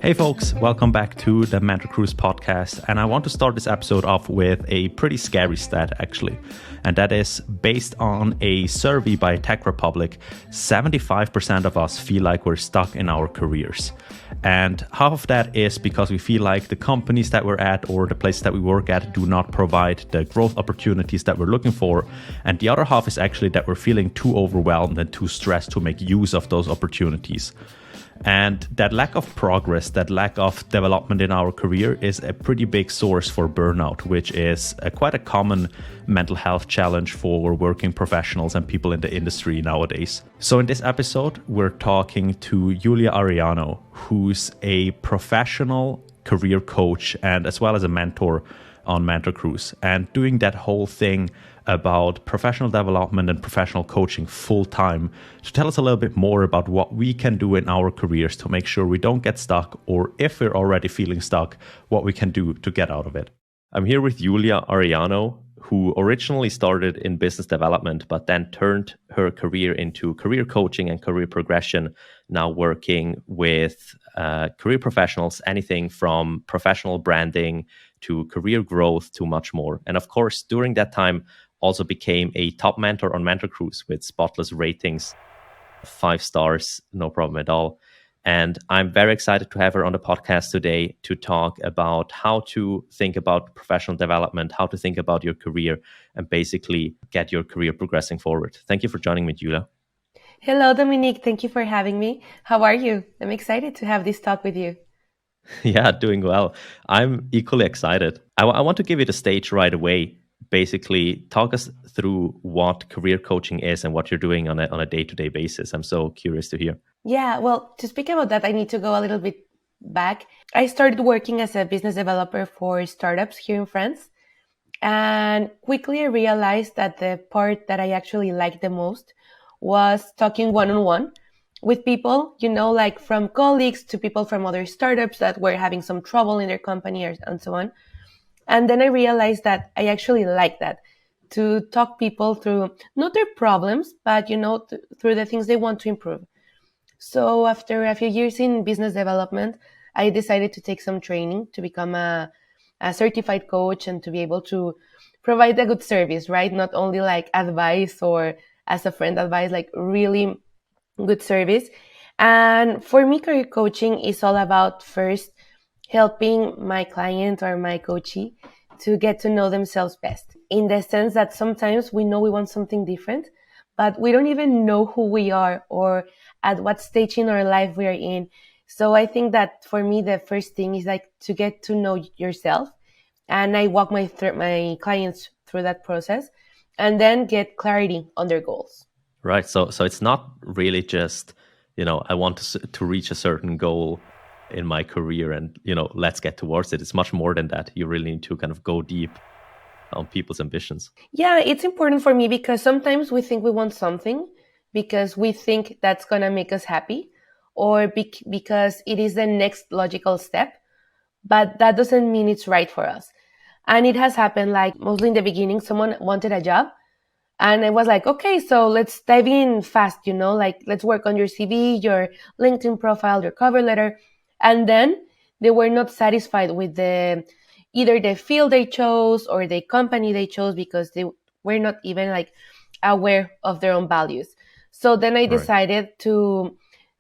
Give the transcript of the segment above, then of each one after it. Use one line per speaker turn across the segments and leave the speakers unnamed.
Hey folks, welcome back to the MentorCruise podcast. And I want to start this episode off with a pretty scary stat actually. And that is based on a survey by TechRepublic, 75% of us feel like we're stuck in our careers. And half of that is because we feel like the companies that we're at or the places that we work at do not provide the growth opportunities that we're looking for. And the other half is actually that we're feeling too overwhelmed and too stressed to make use of those opportunities. And that lack of progress, that lack of development in our career is a pretty big source for burnout, which is quite a common mental health challenge for working professionals and people in the industry nowadays. So in this episode, we're talking to Yulia Arellano, who's a professional career coach and as well as a mentor on MentorCruise, and doing that whole thing about professional development and professional coaching full time to tell us a little bit more about what we can do in our careers to make sure we don't get stuck, or if we're already feeling stuck, what we can do to get out of it. I'm here with Yulia Arellano, who originally started in business development, but then turned her career into career coaching and career progression, now working with career professionals, anything from professional branding to career growth to much more. And of course, during that time, also became a top mentor on MentorCruise with spotless ratings, 5 stars, no problem at all. And I'm very excited to have her on the podcast today to talk about how to think about professional development, how to think about your career, and basically get your career progressing forward. Thank you for joining me, Julia.
Hello, Dominique. Thank you for having me. How are you? I'm excited to have this talk with you.
Yeah, doing well. I'm equally excited. I want to give you the stage right away. Basically, talk us through what career coaching is and what you're doing on a day-to-day basis. I'm so curious to hear.
Yeah, well, to speak about that, I need to go a little bit back. I started working as a business developer for startups here in France. And quickly I realized that the part that I actually liked the most was talking one-on-one with people, like from colleagues to people from other startups that were having some trouble in their company and so on. And then I realized that I actually like that, to talk people through not their problems, but, through the things they want to improve. So after a few years in business development, I decided to take some training to become a certified coach and to be able to provide a good service, right? Not only like advice or as a friend advice, like really good service. And for me, career coaching is all about first helping my client or my coachee to get to know themselves best, in the sense that sometimes we know we want something different, but we don't even know who we are or at what stage in our life we are in. So I think that for me, the first thing is like to get to know yourself. And I walk my clients through that process and then get clarity on their goals.
Right. So it's not really just, I want to reach a certain goal in my career and, let's get towards it. It's much more than that. You really need to kind of go deep on people's ambitions.
Yeah, it's important for me because sometimes we think we want something because we think that's going to make us happy, or because it is the next logical step, but that doesn't mean it's right for us. And it has happened like mostly in the beginning, someone wanted a job and I was like, okay, so let's dive in fast, like let's work on your CV, your LinkedIn profile, your cover letter. And then they were not satisfied with either the field they chose or the company they chose because they were not even like aware of their own values. So then I decided to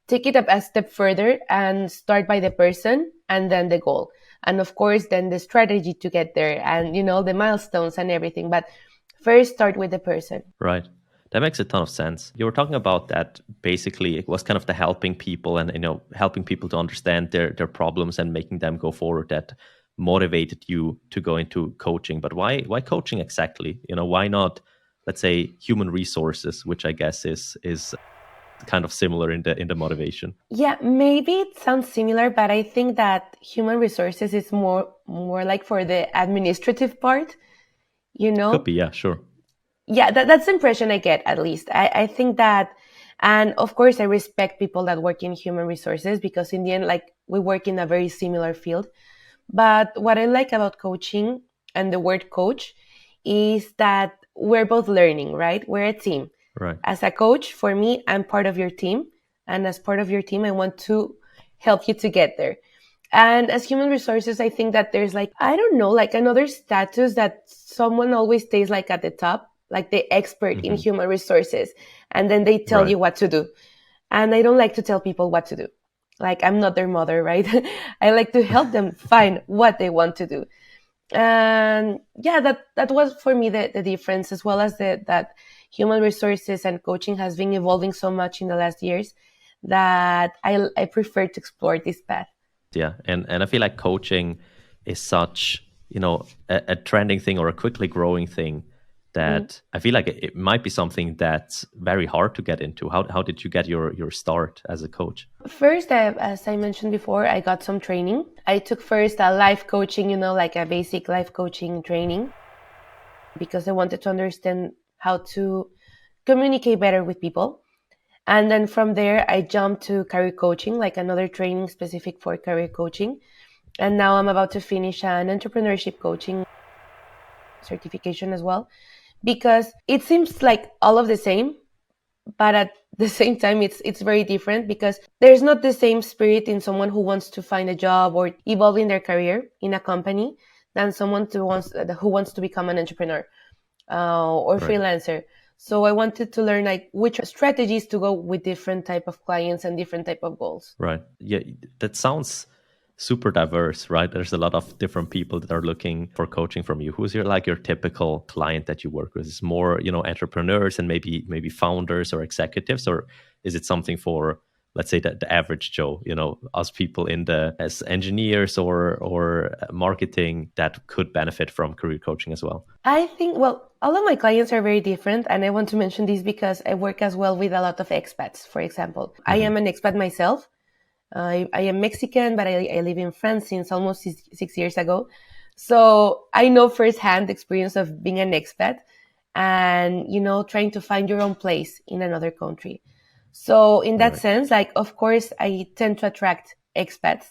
take it up a step further and start by the person and then the goal. And of course, then the strategy to get there and, the milestones and everything. But first start with the person.
Right. That makes a ton of sense. You were talking about that basically it was kind of the helping people and, helping people to understand their problems and making them go forward that motivated you to go into coaching. But why coaching exactly? Why not, let's say, human resources, which I guess is kind of similar in the motivation?
Yeah, maybe it sounds similar, but I think that human resources is more like for the administrative part,
Could be, yeah, sure.
Yeah, that's the impression I get, at least. I think that, and of course, I respect people that work in human resources because in the end, like, we work in a very similar field. But what I like about coaching and the word coach is that we're both learning, right? We're a team.
Right.
As a coach, for me, I'm part of your team. And as part of your team, I want to help you to get there. And as human resources, I think that there's like, I don't know, like another status that someone always stays like at the top, like the expert in human resources. And then they tell you what to do. And I don't like to tell people what to do. Like, I'm not their mother, right? I like to help them find what they want to do. And yeah, that was for me the difference, as well as that human resources and coaching has been evolving so much in the last years that I prefer to explore this path.
Yeah, and I feel like coaching is such, a trending thing or a quickly growing thing that I feel like it might be something that's very hard to get into. How did you get your start as a coach?
First, as I mentioned before, I got some training. I took first a life coaching, like a basic life coaching training, because I wanted to understand how to communicate better with people. And then from there, I jumped to career coaching, like another training specific for career coaching. And now I'm about to finish an entrepreneurship coaching certification as well, because it seems like all of the same, but at the same time, it's very different, because there's not the same spirit in someone who wants to find a job or evolve in their career in a company than someone who wants to become an entrepreneur or freelancer. So I wanted to learn like which strategies to go with different type of clients and different type of goals.
Right. Yeah, that sounds super diverse, right? There's a lot of different people that are looking for coaching from you. Who's your typical client that you work with? Is it more, entrepreneurs and maybe founders or executives, or is it something for, let's say, the average Joe, us people as engineers or marketing that could benefit from career coaching as well?
I think, well, all of my clients are very different. And I want to mention this because I work as well with a lot of expats, for example. I am an expat myself. I am Mexican, but I live in France since almost 6 years ago. So I know firsthand the experience of being an expat and, trying to find your own place in another country. So in that sense, like, of course, I tend to attract expats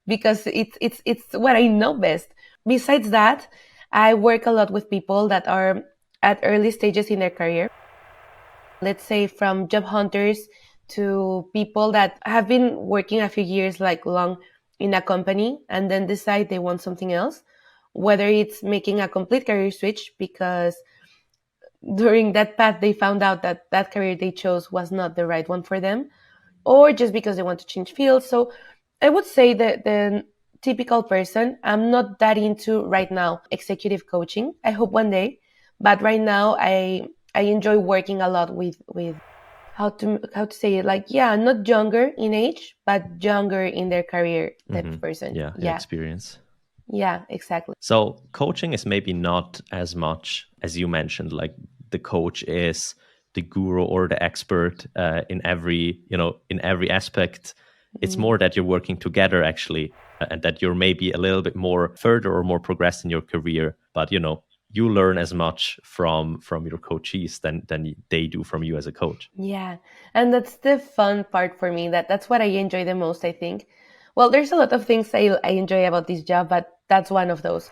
because it's what I know best. Besides that, I work a lot with people that are at early stages in their career. Let's say from job hunters to people that have been working a few years, like long in a company, and then decide they want something else, whether it's making a complete career switch because during that path they found out that career they chose was not the right one for them, or just because they want to change fields. So I would say that the typical person, I'm not that into right now executive coaching. I hope one day, but right now I enjoy working a lot with how to say it, like, yeah, not younger in age, but younger in their career type of person.
Yeah, experience.
Yeah, exactly.
So coaching is maybe not as much as you mentioned, like the coach is the guru or the expert in every aspect. It's more that you're working together actually, and that you're maybe a little bit more further or more progressed in your career, but you learn as much from your coachees than they do from you as a coach.
Yeah. And that's the fun part for me. That's what I enjoy the most, I think. Well, there's a lot of things I enjoy about this job, but that's one of those.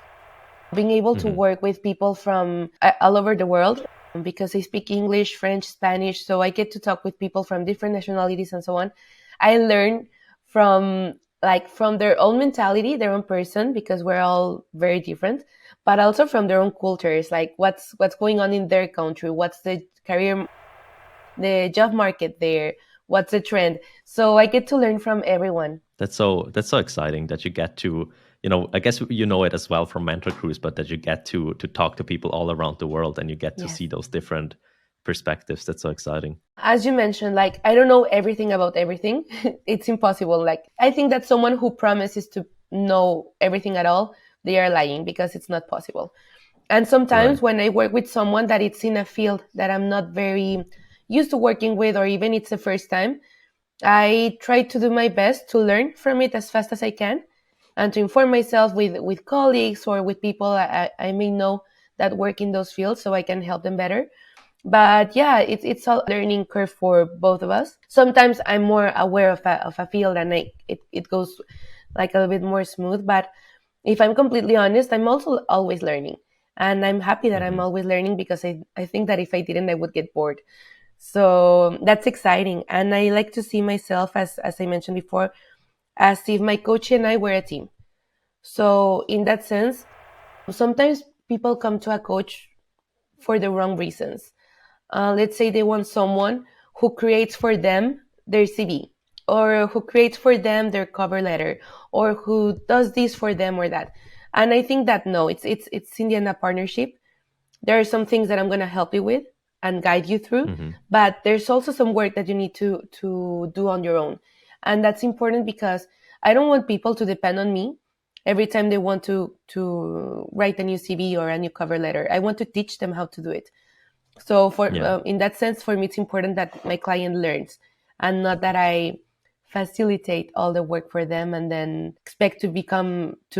Being able to work with people from all over the world, because I speak English, French, Spanish, so I get to talk with people from different nationalities and so on. I learn from their own mentality, their own person, because we're all very different, but also from their own cultures, like what's going on in their country, what's the the job market there, what's the trend. So I get to learn from everyone.
That's so exciting that you get to, I guess it as well from MentorCruise, but that you get to talk to people all around the world and you get to see those different perspectives. That's so exciting.
As you mentioned, like, I don't know everything about everything. It's impossible. Like, I think that someone who promises to know everything at all, they are lying, because it's not possible. And sometimes when I work with someone that it's in a field that I'm not very used to working with, or even it's the first time, I try to do my best to learn from it as fast as I can and to inform myself with colleagues or with people I may know that work in those fields so I can help them better. But yeah, it's a learning curve for both of us. Sometimes I'm more aware of a field and it goes like a little bit more smooth. But if I'm completely honest, I'm also always learning. And I'm happy that I'm always learning, because I think that if I didn't, I would get bored. So that's exciting. And I like to see myself, as I mentioned before, as if my coach and I were a team. So in that sense, sometimes people come to a coach for the wrong reasons. Let's say they want someone who creates for them their CV, or who creates for them their cover letter, or who does this for them or that. And I think that no, it's in the end a partnership. There are some things that I'm going to help you with and guide you through, but there's also some work that you need to do on your own. And that's important because I don't want people to depend on me every time they want to write a new CV or a new cover letter. I want to teach them how to do it. So in that sense, for me, it's important that my client learns, and not that I facilitate all the work for them and then expect to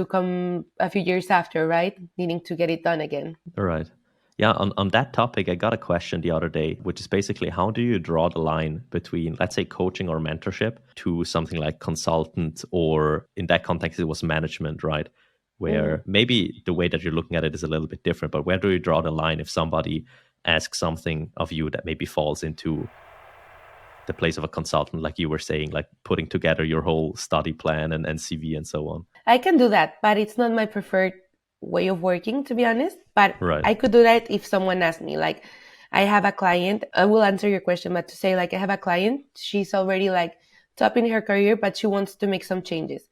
come a few years after, right? Needing to get it done again.
All right. Yeah, on that topic, I got a question the other day, which is basically, how do you draw the line between, let's say, coaching or mentorship to something like consultant, or in that context, it was management, right? Where maybe the way that you're looking at it is a little bit different, but where do you draw the line if somebody asks something of you that maybe falls into the place of a consultant, like you were saying, like putting together your whole study plan and CV and so on?
I can do that, but it's not my preferred way of working, to be honest. But
Right.
I could do that if someone asked me. Like, I have a client, I will answer your question, but to say, like, I have a client, she's already like top in her career, but she wants to make some changes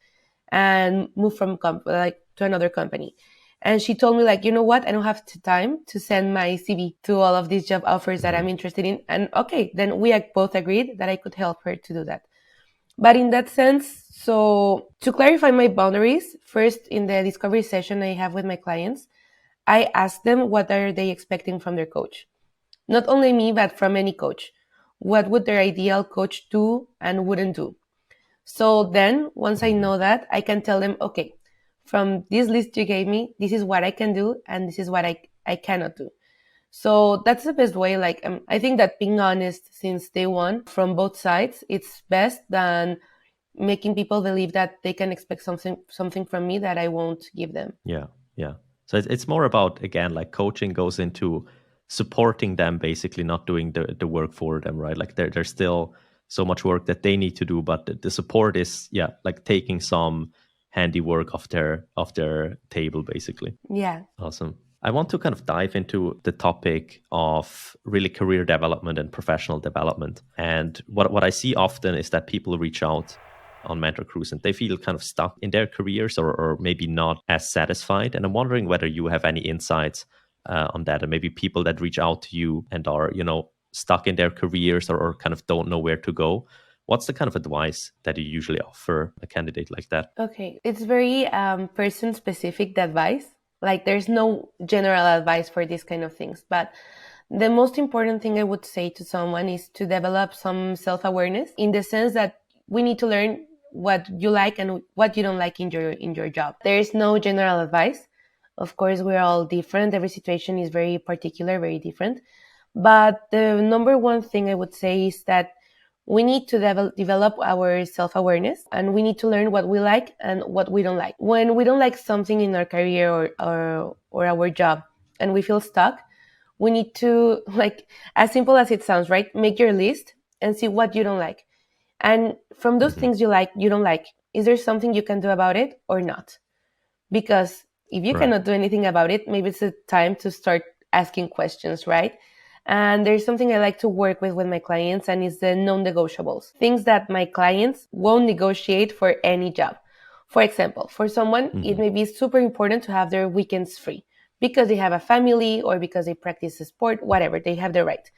and move from to another company. And she told me, like, you know what? I don't have time to send my CV to all of these job offers that I'm interested in. And okay, then we both agreed that I could help her to do that. But in that sense, so to clarify my boundaries, first in the discovery session I have with my clients, I ask them what are they expecting from their coach. Not only me, but from any coach. What would their ideal coach do and wouldn't do? So then once I know that, I can tell them, okay, from this list you gave me, this is what I can do and this is what I cannot do. So that's the best way. Like, I think that being honest since day one from both sides, it's best than making people believe that they can expect something from me that I won't give them.
Yeah. So it's more about, again, like coaching goes into supporting them, basically not doing the work for them, right? Like there's still so much work that they need to do, but the support is, like taking some handiwork off their table, basically.
Yeah.
Awesome. I want to kind of dive into the topic of really career development and professional development. And what I see often is that people reach out on MentorCruise and they feel kind of stuck in their careers, or maybe not as satisfied. And I'm wondering whether you have any insights on that, and maybe people that reach out to you and are, stuck in their careers, or kind of don't know where to go. What's the kind of advice that you usually offer a candidate like that?
Okay. It's very person specific, the advice. Like, there's no general advice for these kind of things. But the most important thing I would say to someone is to develop some self-awareness, in the sense that we need to learn what you like and what you don't like in your job. There is no general advice. Of course, we're all different. Every situation is very particular, very different. But the number one thing I would say is that we need to develop our self-awareness, and we need to learn what we like and what we don't like. When we don't like something in our career or our job and we feel stuck, we need to, like, as simple as it sounds, right? Make your list and see what you don't like. And from those things you don't like, is there something you can do about it or not? Because if you cannot do anything about it, maybe it's the time to start asking questions, right? And there's something I like to work with my clients, and it's the non-negotiables. Things that my clients won't negotiate for any job. For example, for someone, it may be super important to have their weekends free because they have a family or because they practice a sport, whatever, they have the right.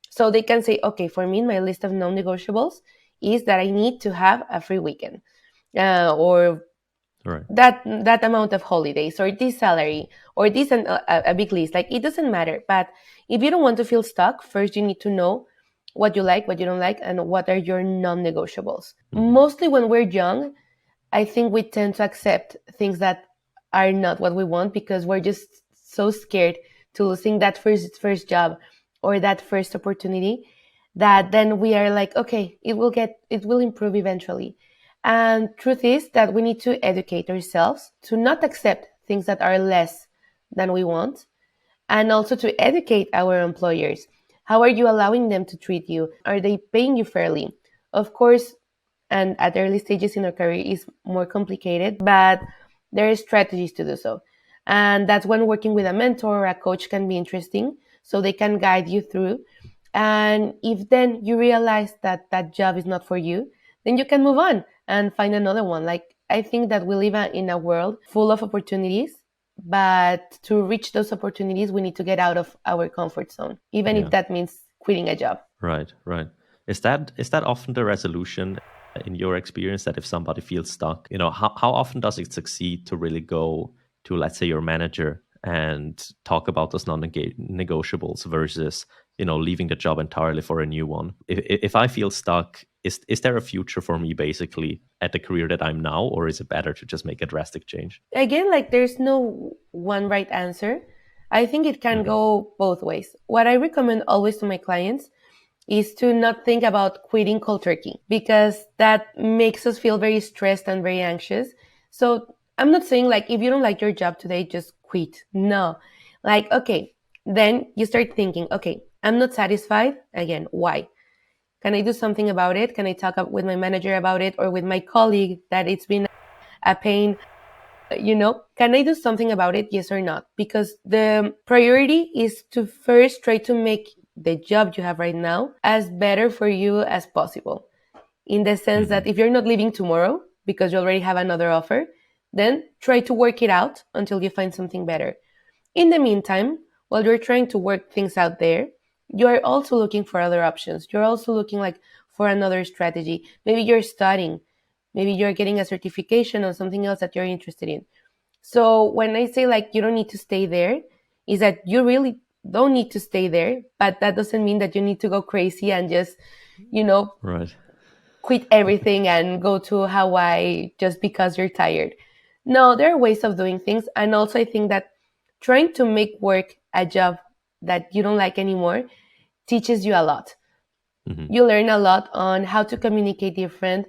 So they can say, okay, for me, my list of non-negotiables is that I need to have a free weekend, or that amount of holidays, or this salary, or this and a big list. Like, it doesn't matter. But if you don't want to feel stuck, first you need to know what you like, what you don't like, and what are your non-negotiables. Mostly when we're young, I think we tend to accept things that are not what we want because we're just so scared to losing that first job or that first opportunity, that then we are like, okay, it will improve eventually. And truth is that we need to educate ourselves to not accept things that are less than we want, and also to educate our employers. How are you allowing them to treat you? Are they paying you fairly? Of course, and at early stages in our career is more complicated, but there are strategies to do so. And that's when working with a mentor or a coach can be interesting, so they can guide you through. And if then you realize that that job is not for you, then you can move on and find another one. Like, I think that we live in a world full of opportunities, but to reach those opportunities, we need to get out of our comfort zone, even if that means quitting a job.
Right, right. Is that often the resolution in your experience, that if somebody feels stuck, how often does it succeed to really go to, let's say, your manager and talk about those non-negotiables versus, leaving the job entirely for a new one? If I feel stuck, is there a future for me basically at the career that I'm now, or is it better to just make a drastic change?
Again, like, there's no one right answer. I think it can go both ways. What I recommend always to my clients is to not think about quitting cold turkey, because that makes us feel very stressed and very anxious. So I'm not saying, like, if you don't like your job today, just quit. No. Like, okay, then you start thinking, okay, I'm not satisfied. Again, why? Can I do something about it? Can I talk up with my manager about it, or with my colleague that it's been a pain? Can I do something about it? Yes or not? Because the priority is to first try to make the job you have right now as better for you as possible. In the sense that if you're not leaving tomorrow because you already have another offer, then try to work it out until you find something better. In the meantime, while you're trying to work things out there, you are also looking for other options. You're also looking, like, for another strategy. Maybe you're studying. Maybe you're getting a certification on something else that you're interested in. So when I say, like, you don't need to stay there, is that you really don't need to stay there, but that doesn't mean that you need to go crazy and just,
Right.
quit everything and go to Hawaii just because you're tired. No, there are ways of doing things. And also, I think that trying to make work a job that you don't like anymore teaches you a lot. You learn a lot on how to communicate different,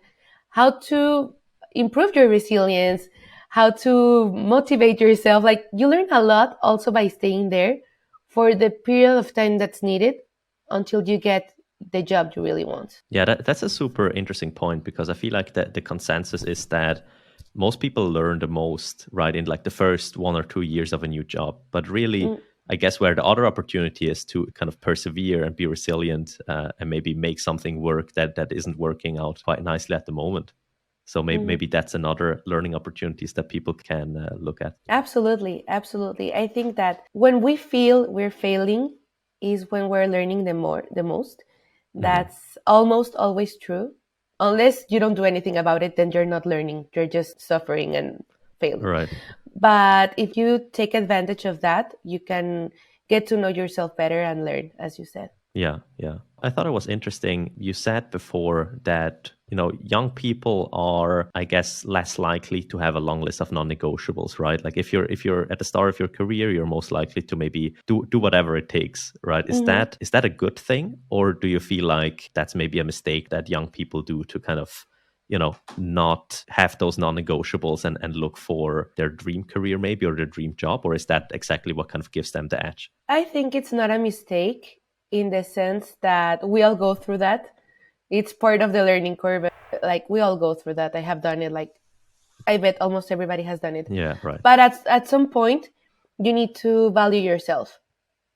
how to improve your resilience, how to motivate yourself. Like, you learn a lot also by staying there for the period of time that's needed until you get the job you really want.
Yeah, that's a super interesting point, because I feel like the consensus is that most people learn the most, right, in like the first 1 or 2 years of a new job. But really, I guess where the other opportunity is to kind of persevere and be resilient, and maybe make something work that isn't working out quite nicely at the moment. So maybe that's another learning opportunities that people can look at.
Absolutely, absolutely. I think that when we feel we're failing is when we're learning the most. That's almost always true. Unless you don't do anything about it, then you're not learning. You're just suffering and failing.
Right.
But if you take advantage of that, you can get to know yourself better and learn, as you said.
Yeah, yeah. I thought it was interesting. You said before that, young people are, I guess, less likely to have a long list of non-negotiables, right? Like if you're at the start of your career, you're most likely to maybe do whatever it takes, right? Is that a good thing? Or do you feel like that's maybe a mistake that young people do to kind of, not have those non-negotiables and look for their dream career maybe, or their dream job? Or is that exactly what kind of gives them the edge?
I think it's not a mistake, in the sense that we all go through that. It's part of the learning curve. Like, we all go through that. I have done it. Like, I bet almost everybody has done it.
Yeah, right.
But at some point, you need to value yourself,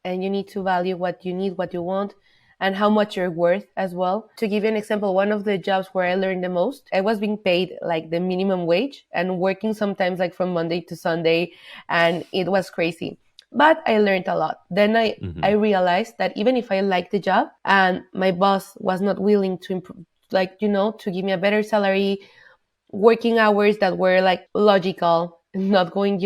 and you need to value what you need, what you want, and how much you're worth as well. To give you an example, one of the jobs where I learned the most, I was being paid like the minimum wage and working sometimes like from Monday to Sunday, and it was crazy. But I learned a lot. Then I realized that even if I liked the job and my boss was not willing to improve, like, to give me a better salary, working hours that were like logical, not going,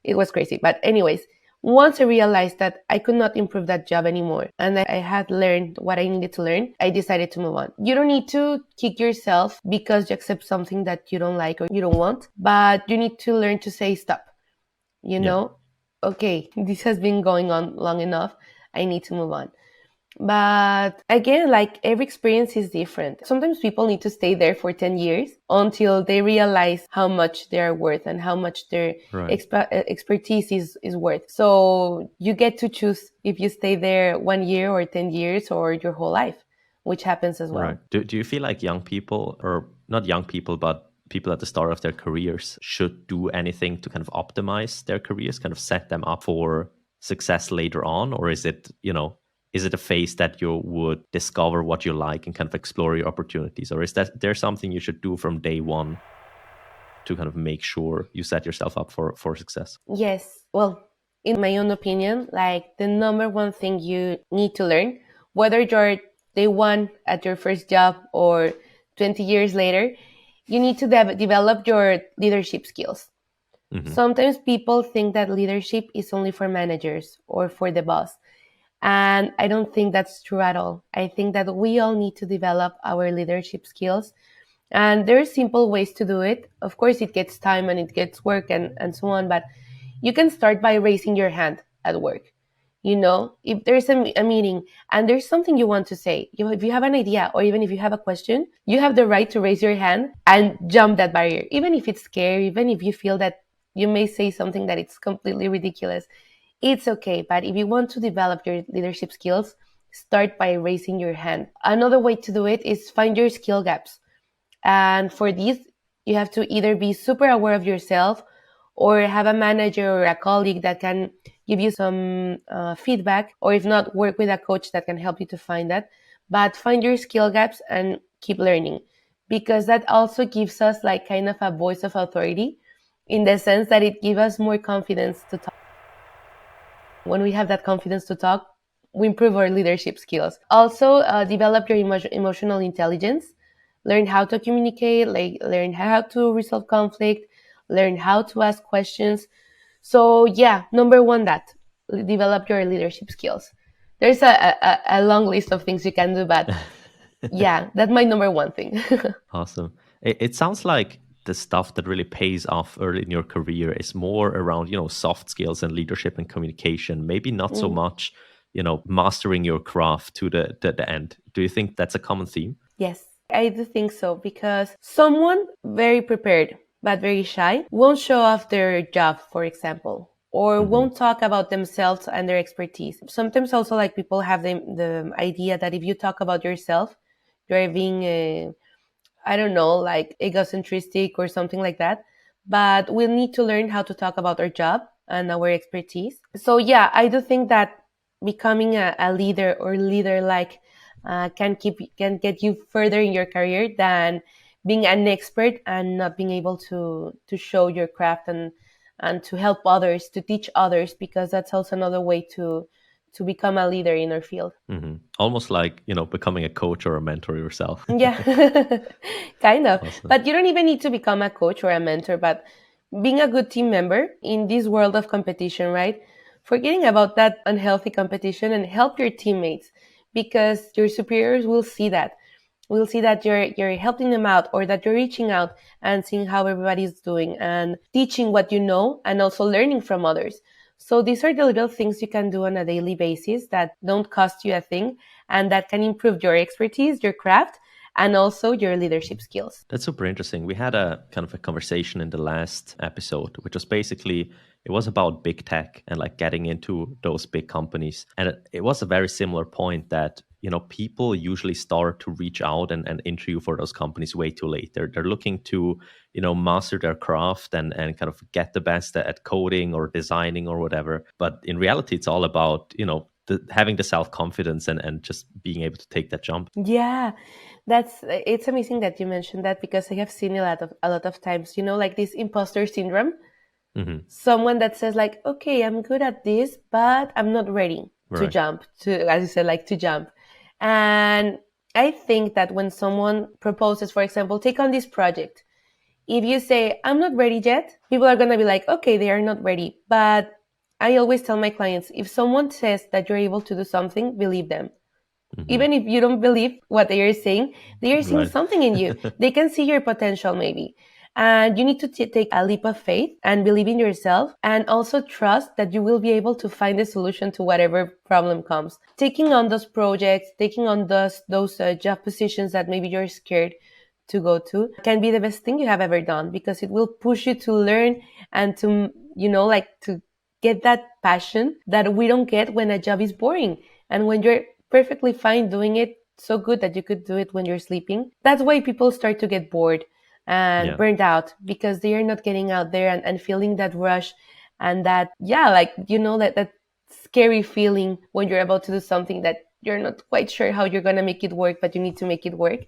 it was crazy. But anyways, once I realized that I could not improve that job anymore and I had learned what I needed to learn, I decided to move on. You don't need to kick yourself because you accept something that you don't like or you don't want, but you need to learn to say stop, Okay, this has been going on long enough. I need to move on. But again, like, every experience is different. Sometimes people need to stay there for 10 years until they realize how much they're worth and how much their expertise is worth. So you get to choose if you stay there 1 year or 10 years or your whole life. which happens as well.
Right. Do you feel like young people, or not young people, but people at the start of their careers, should do anything to kind of optimize their careers, kind of set them up for success later on? Or is it, is it a phase that you would discover what you like and kind of explore your opportunities? Or is there something you should do from day one to kind of make sure you set yourself up for success?
Yes. Well, in my own opinion, like the number one thing you need to learn, whether you're day one at your first job or 20 years later, you need to develop your leadership skills. Mm-hmm. Sometimes people think that leadership is only for managers or for the boss. And I don't think that's true at all. I think that we all need to develop our leadership skills. And there are simple ways to do it. Of course, it gets time and it gets work and so on. But you can start by raising your hand at work. If there's a meeting and there's something you want to say, if you have an idea or even if you have a question, you have the right to raise your hand and jump that barrier. Even if it's scary, even if you feel that you may say something that it's completely ridiculous, it's okay. But if you want to develop your leadership skills, start by raising your hand. Another way to do it is find your skill gaps. And for this, you have to either be super aware of yourself or have a manager or a colleague that can give you some feedback, or if not, work with a coach that can help you to find that. But find your skill gaps and keep learning, because that also gives us like kind of a voice of authority, in the sense that it gives us more confidence to talk. When we have that confidence to talk, we improve our leadership skills. Also, develop your emotional intelligence. Learn how to communicate, learn how to resolve conflict, learn how to ask questions. So yeah, number one, that develop your leadership skills. There's a long list of things you can do, but yeah, that's my number one thing.
Awesome. It sounds like the stuff that really pays off early in your career is more around, soft skills and leadership and communication, maybe not so much, mastering your craft to the end. Do you think that's a common theme?
Yes, I do think so, because someone very prepared but very shy won't show off their job, for example, or won't talk about themselves and their expertise. Sometimes also like people have the idea that if you talk about yourself, you're being, I don't know, like egocentristic or something like that. But we need to learn how to talk about our job and our expertise. So yeah, I do think that becoming a leader or leader-like can get you further in your career than being an expert and not being able to show your craft and to help others, to teach others, because that's also another way to become a leader in our field.
Mm-hmm. Almost like, becoming a coach or a mentor yourself.
Yeah, kind of.
Awesome.
But you don't even need to become a coach or a mentor, but being a good team member in this world of competition, right? Forgetting about that unhealthy competition and help your teammates, because your superiors will see that. We'll see that you're helping them out, or that you're reaching out and seeing how everybody's doing and teaching what you know and also learning from others. So these are the little things you can do on a daily basis that don't cost you a thing and that can improve your expertise, your craft, and also your leadership skills.
That's super interesting. We had a kind of a conversation in the last episode, which was basically, it was about big tech and like getting into those big companies. And it was a very similar point that, people usually start to reach out and interview for those companies way too late. They're looking to, master their craft and kind of get the best at coding or designing or whatever. But in reality, it's all about, having the self-confidence and just being able to take that jump.
Yeah, it's amazing that you mentioned that, because I have seen a lot of times, like this imposter syndrome. Mm-hmm. Someone that says like, okay, I'm good at this, but I'm not ready to jump, as you said, like to jump. And I think that when someone proposes, for example, take on this project, if you say, I'm not ready yet, people are going to be like, okay, they are not ready. But I always tell my clients, if someone says that you're able to do something, believe them. Mm-hmm. Even if you don't believe what they are saying something in you. They can see your potential maybe. And you need to take a leap of faith and believe in yourself, and also trust that you will be able to find a solution to whatever problem comes. Taking on those projects, taking on those job positions that maybe you're scared to go to, can be the best thing you have ever done, because it will push you to learn and to, to get that passion that we don't get when a job is boring. And when you're perfectly fine doing it so good that you could do it when you're sleeping. That's why people start to get bored and burned out, because they are not getting out there and feeling that rush and that, like, that scary feeling when you're about to do something that you're not quite sure how you're going to make it work, but you need to make it work.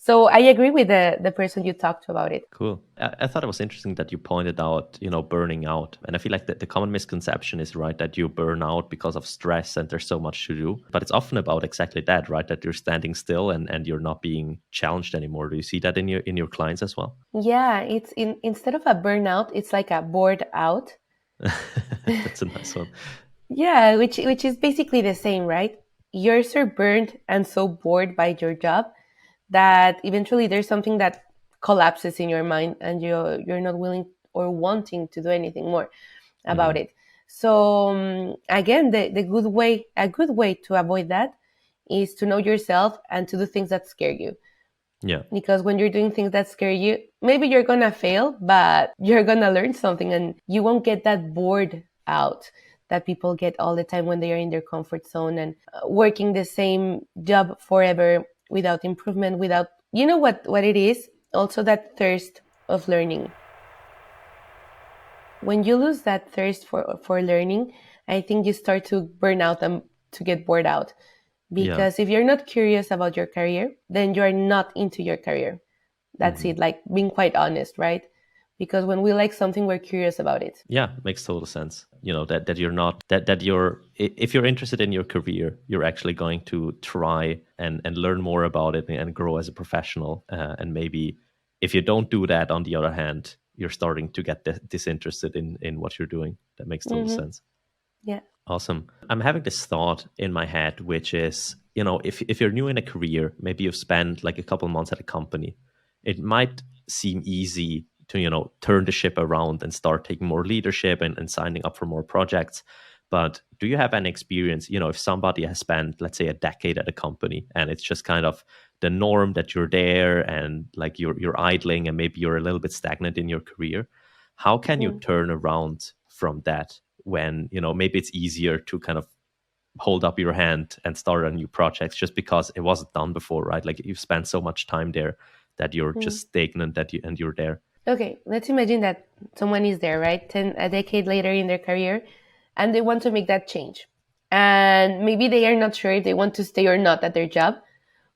So I agree with the person you talked to about it.
Cool. I thought it was interesting that you pointed out, burning out. And I feel like the common misconception is, right, that you burn out because of stress and there's so much to do. But it's often about exactly that, right? That you're standing still and you're not being challenged anymore. Do you see that in your clients as well?
Yeah, it's instead of a burnout, it's like a bored out.
That's a nice one.
Yeah, which is basically the same, right? You're so burned and so bored by your job that eventually there's something that collapses in your mind and you're not willing or wanting to do anything more about it. So again, a good way to avoid that is to know yourself and to do things that scare you.
Yeah.
Because when you're doing things that scare you, maybe you're gonna fail, but you're gonna learn something and you won't get that bored out that people get all the time when they are in their comfort zone and working the same job forever without improvement, without, what it is, also that thirst of learning. When you lose that thirst for learning, I think you start to burn out and to get bored out. Because if you're not curious about your career, then you're not into your career. That's it, like being quite honest, right? Because when we like something, we're curious about it.
Yeah, makes total sense. That you're not, that you're, if you're interested in your career, you're actually going to try and learn more about it and grow as a professional. And maybe if you don't do that, on the other hand, you're starting to get disinterested in what you're doing. That makes total sense.
Yeah.
Awesome. I'm having this thought in my head, which is, if you're new in a career, maybe you've spent like a couple months at a company, it might seem easy to, turn the ship around and start taking more leadership and signing up for more projects. But do you have any experience, if somebody has spent, let's say, a decade at a company and it's just kind of the norm that you're there and like you're idling and maybe you're a little bit stagnant in your career, how can you turn around from that when, maybe it's easier to kind of hold up your hand and start a new project just because it wasn't done before, right? Like you've spent so much time there that you're just stagnant and you're there.
Okay, let's imagine that someone is there, right? A decade later in their career, and they want to make that change. And maybe they are not sure if they want to stay or not at their job.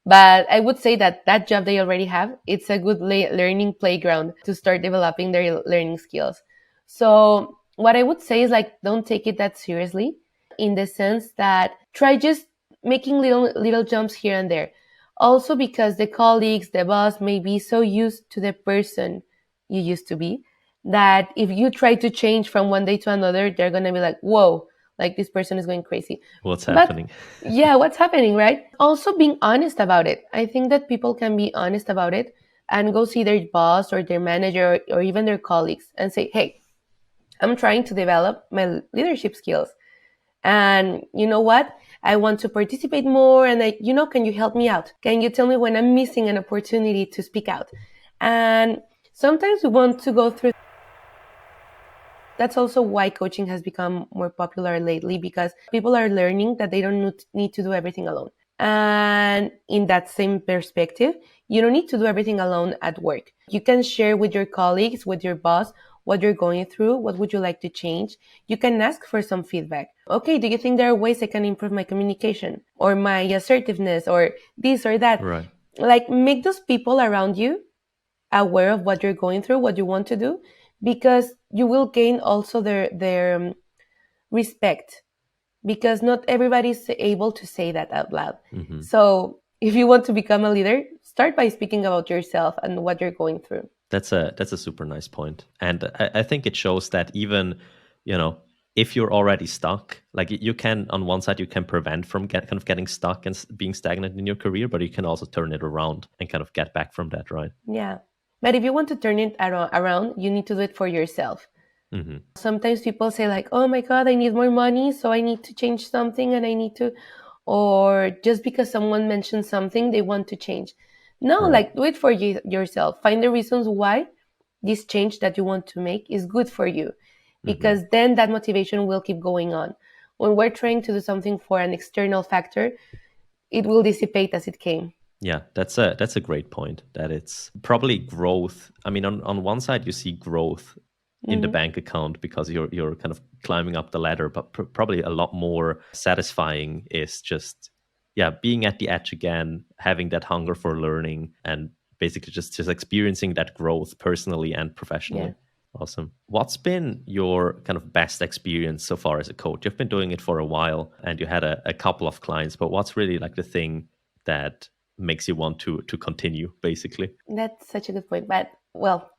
But I would say that job they already have, it's a good learning playground to start developing their learning skills. So what I would say is, like, don't take it that seriously, in the sense that try just making little jumps here and there. Also because the colleagues, the boss may be so used to the person you used to be that if you try to change from one day to another, they're going to be like, whoa, like this person is going crazy.
What's happening?
Yeah, what's happening, right? Also being honest about it. I think that people can be honest about it and go see their boss or their manager or even their colleagues and say, hey, I'm trying to develop my leadership skills. And you know what? I want to participate more. And can you help me out? Can you tell me when I'm missing an opportunity to speak out? And sometimes we want to go through. That's also why coaching has become more popular lately, because people are learning that they don't need to do everything alone. And in that same perspective, you don't need to do everything alone at work. You can share with your colleagues, with your boss, what you're going through, what would you like to change. You can ask for some feedback. Okay, do you think there are ways I can improve my communication or my assertiveness or this or that?
Right.
Like, make those people around you aware of what you're going through, what you want to do, because you will gain also their respect, because not everybody is able to say that out loud. So if you want to become a leader, start by speaking about yourself and what you're going through.
That's a super nice point. And I think it shows that even, if you're already stuck, like you can, on one side, you can prevent from getting stuck and being stagnant in your career, but you can also turn it around and kind of get back from that, right?
Yeah. But if you want to turn it around, you need to do it for yourself. Sometimes people say like, oh my God, I need more money, so I need to change something and I need to, or just because someone mentioned something, they want to change. No,
Right.
like do it for yourself. Find the reasons why this change that you want to make is good for you, because then that motivation will keep going on. When we're trying to do something for an external factor, it will dissipate as it came.
Yeah, that's a great point. That it's probably growth. I mean, on one side you see growth in the bank account because you're kind of climbing up the ladder, but probably a lot more satisfying is just being at the edge again, having that hunger for learning, and basically just experiencing that growth personally and professionally.
Yeah.
Awesome. What's been your kind of best experience so far as a coach? You've been doing it for a while and you had a couple of clients, but what's really like the thing that makes you want to continue, basically?
That's such a good point. But well,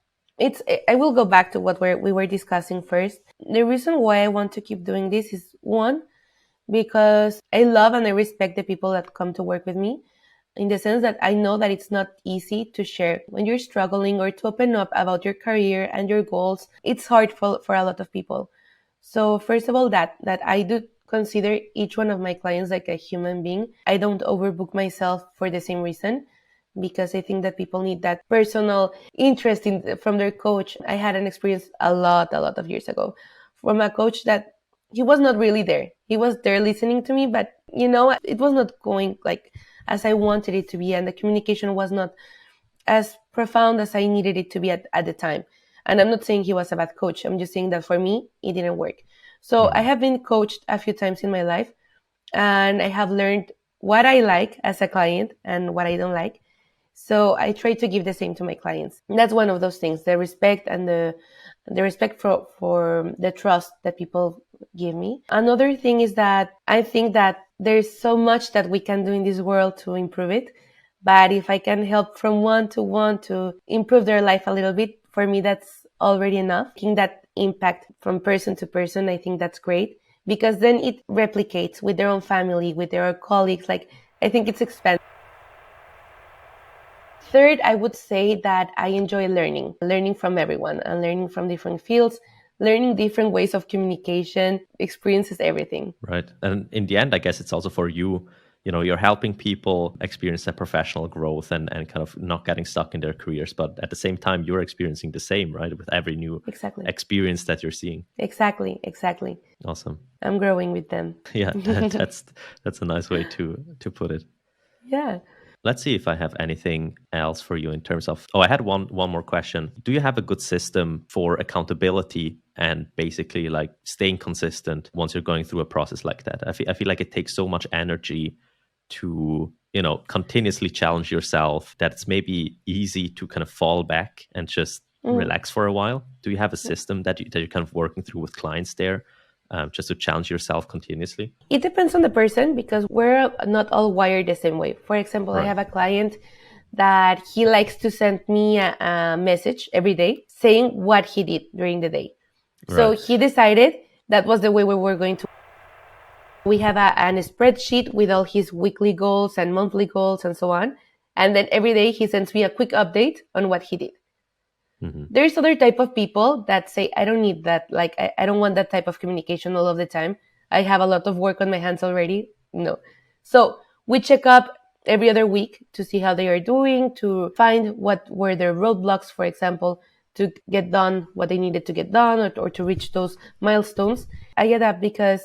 I will go back to what we were discussing first. The reason why I want to keep doing this is, one, because I love and I respect the people that come to work with me, in the sense that I know that it's not easy to share when you're struggling or to open up about your career and your goals. It's hard for a lot of people. So first of all, that I do consider each one of my clients like a human being. I don't overbook myself for the same reason, because I think that people need that personal interest from their coach. I had an experience a lot of years ago from a coach that he was not really there. He was there listening to me, but it was not going like as I wanted it to be, and the communication was not as profound as I needed it to be at the time. And I'm not saying he was a bad coach. I'm just saying that for me, it didn't work. So I have been coached a few times in my life, and I have learned what I like as a client and what I don't like. So I try to give the same to my clients. And that's one of those things, the respect and the respect for the trust that people give me. Another thing is that I think that there's so much that we can do in this world to improve it. But if I can help from one to improve their life a little bit, for me, that's already enough. Making that impact from person to person, I think that's great, because then it replicates with their own family, with their colleagues. Like, I think it's expensive. Third, I would say that I enjoy learning from everyone and learning from different fields, learning different ways of communication, experiences, everything.
Right. And in the end, I guess it's also for you, you're helping people experience that professional growth and kind of not getting stuck in their careers. But at the same time, you're experiencing the same, right? With every new experience that you're seeing.
Exactly.
Awesome.
I'm growing with them.
Yeah, that's a nice way to put it.
Yeah.
Let's see if I have anything else for you in terms of... Oh, I had one more question. Do you have a good system for accountability and basically like staying consistent once you're going through a process like that? I feel like it takes so much energy to, continuously challenge yourself that it's maybe easy to kind of fall back and just relax for a while. Do you have a system that you're kind of working through with clients there? Just to challenge yourself continuously?
It depends on the person, because we're not all wired the same way. For example, I have a client that he likes to send me a message every day saying what he did during the day. So he decided that was the way we were going to. We have a spreadsheet with all his weekly goals and monthly goals and so on. And then every day he sends me a quick update on what he did. There's other type of people that say, I don't need that. Like, I don't want that type of communication all of the time. I have a lot of work on my hands already. No. So we check up every other week to see how they are doing, to find what were their roadblocks, for example, to get done what they needed to get done, or to reach those milestones. I get that because,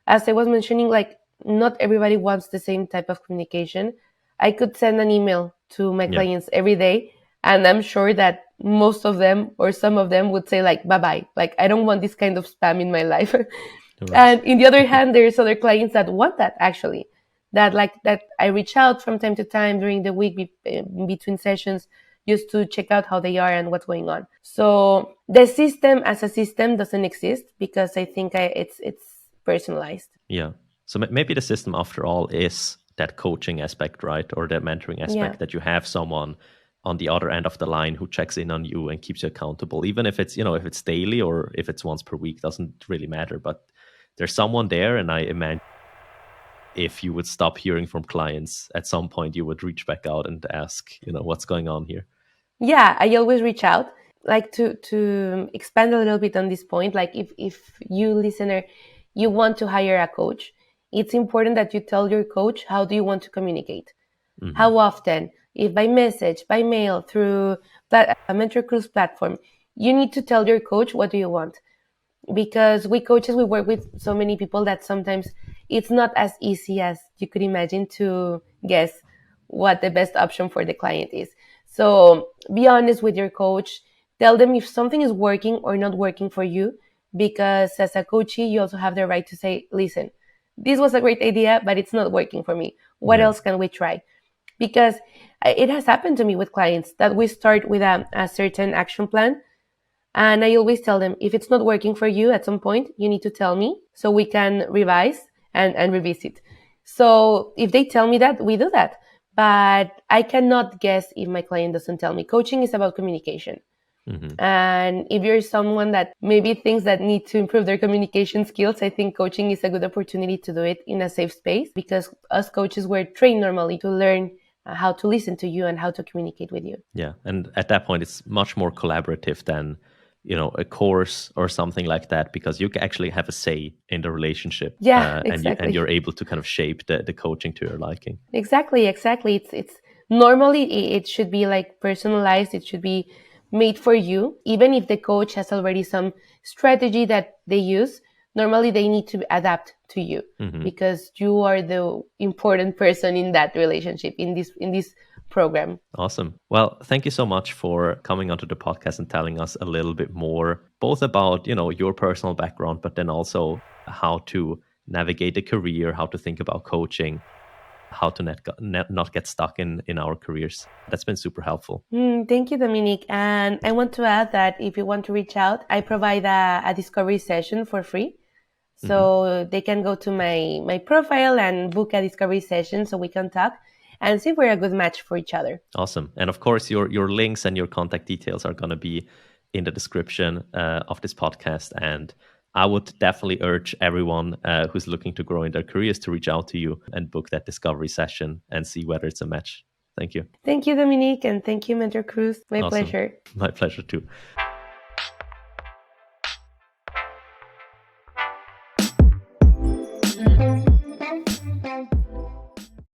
as I was mentioning, like, not everybody wants the same type of communication. I could send an email to my clients every day, and I'm sure that most of them or some of them would say like, bye-bye. Like, I don't want this kind of spam in my life. And in the other hand, there's other clients that want that, actually, that I reach out from time to time during the week between sessions, just to check out how they are and what's going on. So the system as a system doesn't exist, because I think it's personalized.
Yeah. So maybe the system after all is that coaching aspect, right? Or that mentoring aspect, that you have someone on the other end of the line who checks in on you and keeps you accountable, even if it's, if it's daily or if it's once per week, doesn't really matter. But there's someone there, and I imagine if you would stop hearing from clients, at some point you would reach back out and ask, what's going on here?
Yeah, I always reach out. Like, to expand a little bit on this point, like, if you listener, you want to hire a coach, it's important that you tell your coach, how do you want to communicate? How often? If by message, by mail, through a MentorCruise platform, you need to tell your coach, what do you want? Because we coaches, we work with so many people that sometimes it's not as easy as you could imagine to guess what the best option for the client is. So be honest with your coach. Tell them if something is working or not working for you, because as a coachee, you also have the right to say, listen, this was a great idea, but it's not working for me. What else can we try? Because it has happened to me with clients that we start with a certain action plan. And I always tell them, if it's not working for you at some point, you need to tell me so we can revise and revisit. So if they tell me that, we do that. But I cannot guess if my client doesn't tell me. Coaching is about communication. Mm-hmm. And if you're someone that maybe thinks that need to improve their communication skills, I think coaching is a good opportunity to do it in a safe space, because us coaches were trained normally to learn how to listen to you and how to communicate with you.
Yeah. And at that point, it's much more collaborative than, a course or something like that, because you actually have a say in the relationship.
Yeah, exactly.
And you're able to kind of shape the coaching to your liking.
Exactly. It's normally it should be like personalized. It should be made for you. Even if the coach has already some strategy that they use, normally they need to adapt to you, mm-hmm. because you are the important person in that relationship, in this program.
Awesome. Well, thank you so much for coming onto the podcast and telling us a little bit more, both about, your personal background, but then also how to navigate a career, how to think about coaching, how to not get stuck in our careers. That's been super helpful.
Thank you, Dominique. And I want to add that if you want to reach out, I provide a discovery session for free. So mm-hmm. they can go to my profile and book a discovery session so we can talk and see if we're a good match for each other.
Awesome. And of course, your links and your contact details are going to be in the description of this podcast. And I would definitely urge everyone who's looking to grow in their careers to reach out to you and book that discovery session and see whether it's a match. Thank you.
Thank you, Dominique. And thank you, MentorCruise. My pleasure.
My pleasure too.